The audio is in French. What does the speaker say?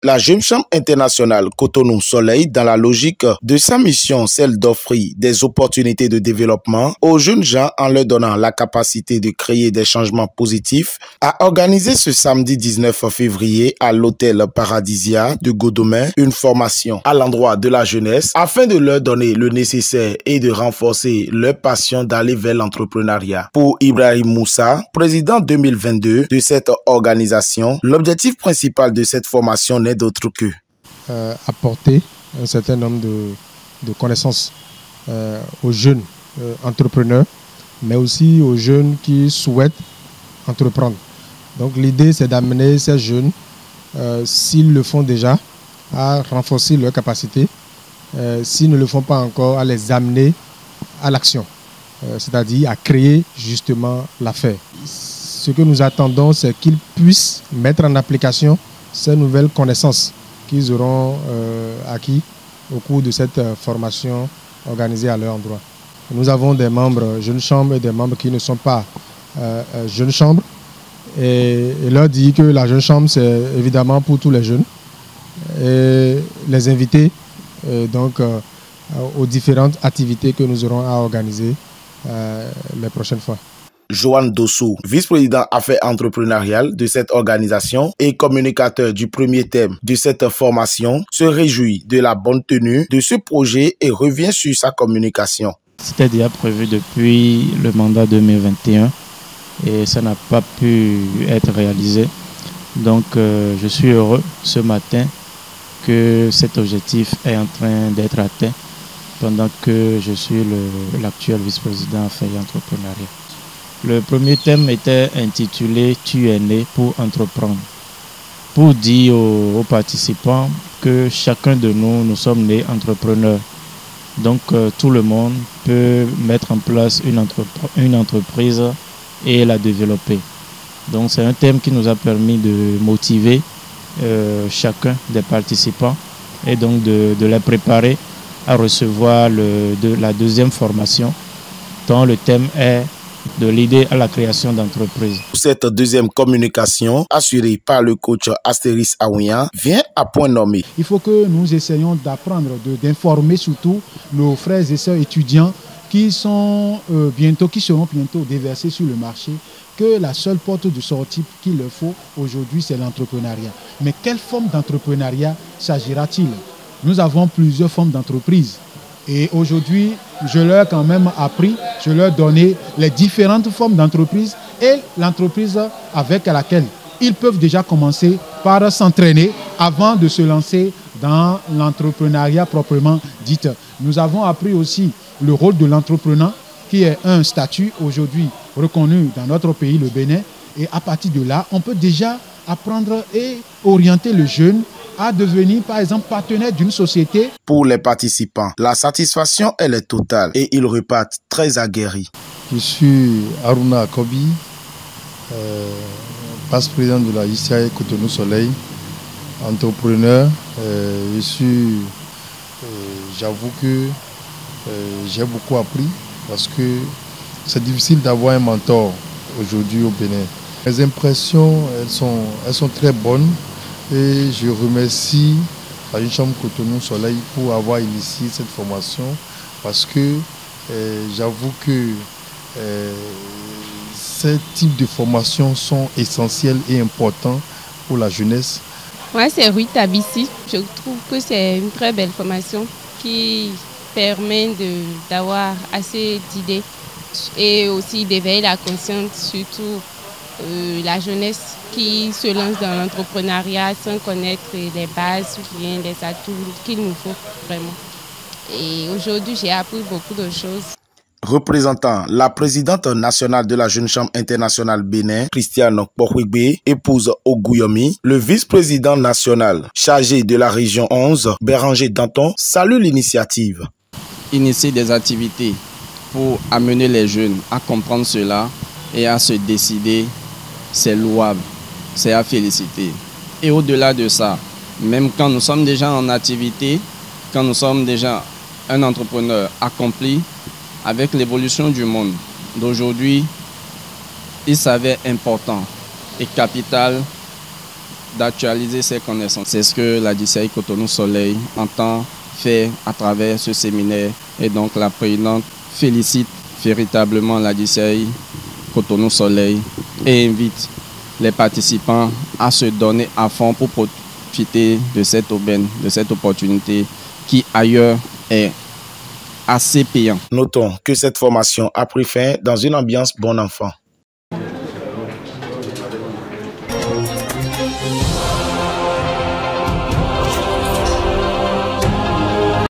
La Jeune Chambre internationale Cotonou Soleil, dans la logique de sa mission, celle d'offrir des opportunités de développement aux jeunes gens en leur donnant la capacité de créer des changements positifs, a organisé ce samedi 19 février à l'hôtel Paradisia de Godomain une formation à l'endroit de la jeunesse afin de leur donner le nécessaire et de renforcer leur passion d'aller vers l'entrepreneuriat. Pour Ibrahim Moussa, président 2022 de cette organisation, l'objectif principal de cette formation n'est d'autre que apporter un certain nombre de connaissances aux jeunes entrepreneurs, mais aussi aux jeunes qui souhaitent entreprendre. Donc l'idée, c'est d'amener ces jeunes, s'ils le font déjà, à renforcer leurs capacités, s'ils ne le font pas encore, à les amener à l'action, c'est-à-dire à créer justement l'affaire. Ce que nous attendons, c'est qu'ils puissent mettre en application ces nouvelles connaissances qu'ils auront acquis au cours de cette formation organisée à leur endroit. Nous avons des membres jeunes chambres et des membres qui ne sont pas jeunes chambres. Et leur dire que la jeune chambre, c'est évidemment pour tous les jeunes. Et les inviter aux différentes activités que nous aurons à organiser les prochaines fois. Joanne Dossou, vice-président affaires entrepreneuriales de cette organisation et communicateur du premier thème de cette formation, se réjouit de la bonne tenue de ce projet et revient sur sa communication. C'était déjà prévu depuis le mandat 2021 et ça n'a pas pu être réalisé. Donc je suis heureux ce matin que cet objectif est en train d'être atteint pendant que je suis l'actuel vice-président affaires et entrepreneuriat. Le premier thème était intitulé « Tu es né pour entreprendre », pour dire aux participants que chacun de nous, nous sommes nés entrepreneurs. Donc tout le monde peut mettre en place une entreprise et la développer. Donc c'est un thème qui nous a permis de motiver chacun des participants et donc de les préparer à recevoir la deuxième formation dont le thème est de l'idée à la création d'entreprises. Cette deuxième communication, assurée par le coach Astéris Aouyan, vient à point nommé. Il faut que nous essayions d'apprendre, d'informer surtout nos frères et sœurs étudiants qui seront bientôt déversés sur le marché, que la seule porte de sortie qu'il leur faut aujourd'hui, c'est l'entrepreneuriat. Mais quelle forme d'entrepreneuriat s'agira-t-il? Nous avons plusieurs formes d'entreprises. Et aujourd'hui, je leur ai quand même appris, je leur ai donné les différentes formes d'entreprise et l'entreprise avec laquelle ils peuvent déjà commencer par s'entraîner avant de se lancer dans l'entrepreneuriat proprement dit. Nous avons appris aussi le rôle de l'entrepreneur qui est un statut aujourd'hui reconnu dans notre pays, le Bénin. Et à partir de là, on peut déjà apprendre et orienter le jeune à devenir, par exemple, partenaire d'une société. Pour les participants, la satisfaction, elle est totale et ils repartent très aguerris. Je suis Aruna Akobi, vice-président de la ICI Cotonou Soleil, entrepreneur. J'avoue que j'ai beaucoup appris parce que c'est difficile d'avoir un mentor aujourd'hui au Bénin. Mes impressions, elles sont très bonnes. Et je remercie la Jeune Chambre Cotonou Soleil pour avoir initié cette formation parce que j'avoue que ces types de formations sont essentiels et importants pour la jeunesse. Moi, c'est Ruth Abissi. Je trouve que c'est une très belle formation qui permet d'avoir assez d'idées et aussi d'éveiller la conscience, surtout la jeunesse qui se lance dans l'entrepreneuriat sans connaître les bases ou bien les atouts qu'il nous faut vraiment. Et aujourd'hui, j'ai appris beaucoup de choses. Représentant la présidente nationale de la Jeune Chambre internationale Bénin, Christiane Pohuigbe, épouse Oguyomi, le vice-président national chargé de la région 11, Béranger Danton, salue l'initiative. Initier des activités pour amener les jeunes à comprendre cela et à se décider, c'est louable, c'est à féliciter. Et au-delà de ça, même quand nous sommes déjà en activité, quand nous sommes déjà un entrepreneur accompli, avec l'évolution du monde d'aujourd'hui, il s'avère important et capital d'actualiser ses connaissances. C'est ce que la DCI Cotonou Soleil entend faire à travers ce séminaire. Et donc la présidente félicite véritablement la DCI Cotonou Soleil et invite les participants à se donner à fond pour profiter de cette aubaine, de cette opportunité qui ailleurs est assez payante. Notons que cette formation a pris fin dans une ambiance bon enfant.